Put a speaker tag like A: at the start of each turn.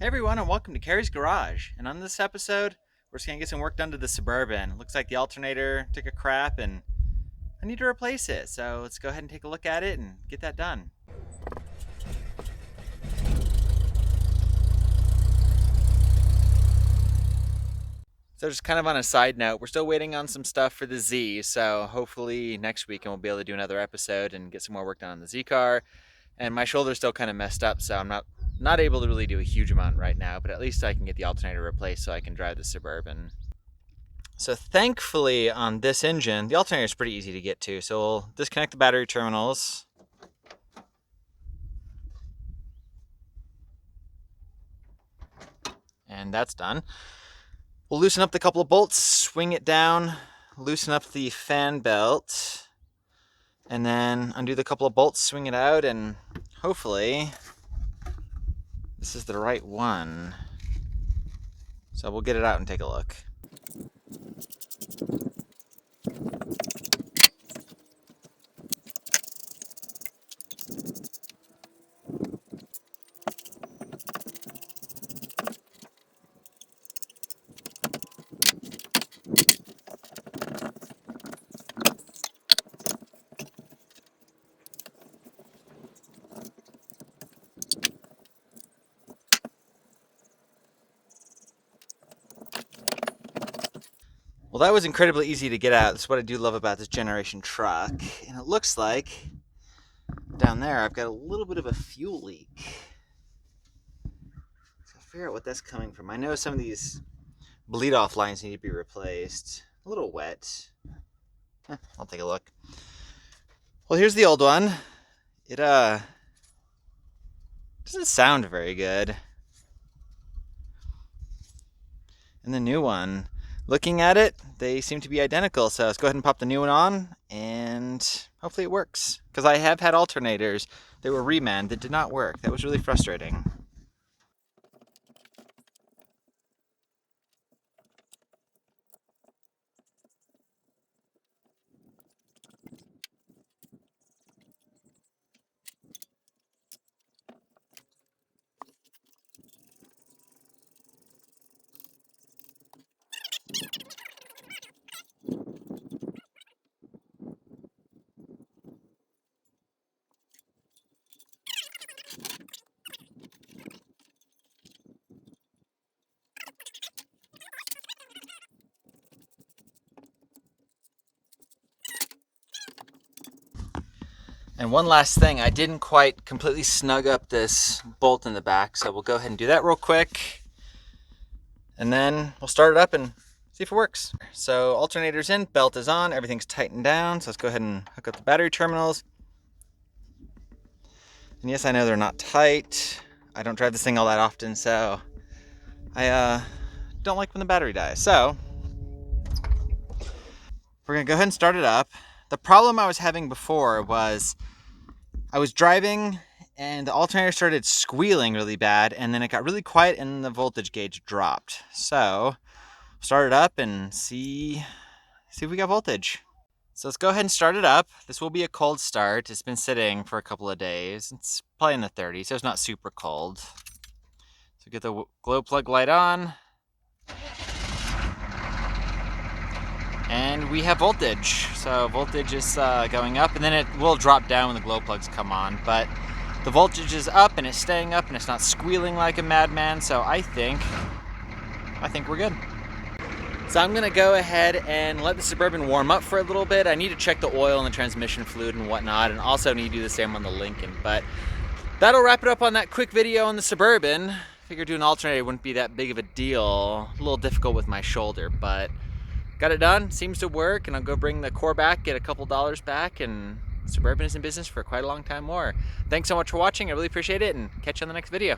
A: Hey everyone, and welcome to Carrie's Garage. And on this episode, we're just gonna get some work done to the Suburban. Looks like the alternator took a crap and I need to replace it. So let's go ahead and take a look at it and get that done. So just kind of on a side note, we're still waiting on some stuff for the Z. So hopefully next week we'll be able to do another episode and get some more work done on the Z car. And my shoulder's still kind of messed up, so I'm not able to really do a huge amount right now, but at least I can get the alternator replaced so I can drive the Suburban. So thankfully on this engine, the alternator is pretty easy to get to. So we'll disconnect the battery terminals. And that's done. We'll loosen up the couple of bolts, swing it down, loosen up the fan belt, and then undo the couple of bolts, swing it out, and hopefully this is the right one. So we'll get it out and take a look. Well, that was incredibly easy to get out. That's what I do love about this generation truck. And it looks like down there I've got a little bit of a fuel leak. So I'll figure out what that's coming from. I know some of these bleed off lines need to be replaced. A little wet. I'll take a look. Well, here's the old one. It doesn't sound very good. And the new one, looking at it, they seem to be identical, so let's go ahead and pop the new one on, and hopefully it works. Because I have had alternators that were reman that did not work. That was really frustrating. And one last thing, I didn't quite completely snug up this bolt in the back, so we'll go ahead and do that real quick. And then we'll start it up and see if it works. So alternator's in, belt is on, everything's tightened down. So let's go ahead and hook up the battery terminals. And yes, I know they're not tight. I don't drive this thing all that often, so I don't like when the battery dies. So we're gonna go ahead and start it up. The problem I was having before was I was driving and the alternator started squealing really bad, and then it got really quiet and the voltage gauge dropped. So start it up and see if we got voltage. So let's go ahead and start it up. This will be a cold start. It's been sitting for a couple of days. It's probably in the 30s, so it's not super cold. So get the glow plug light on. And we have voltage. So voltage is going up, and then it will drop down when the glow plugs come on. But the voltage is up and it's staying up and it's not squealing like a madman. So I think we're good. So I'm gonna go ahead and let the Suburban warm up for a little bit. I need to check the oil and the transmission fluid and whatnot, and also need to do the same on the Lincoln. But that'll wrap it up on that quick video on the Suburban. Figured doing an alternator wouldn't be that big of a deal. A little difficult with my shoulder, but got it done, seems to work, and I'll go bring the core back, get a couple dollars back, and Suburban is in business for quite a long time more. Thanks so much for watching, I really appreciate it, and catch you on the next video.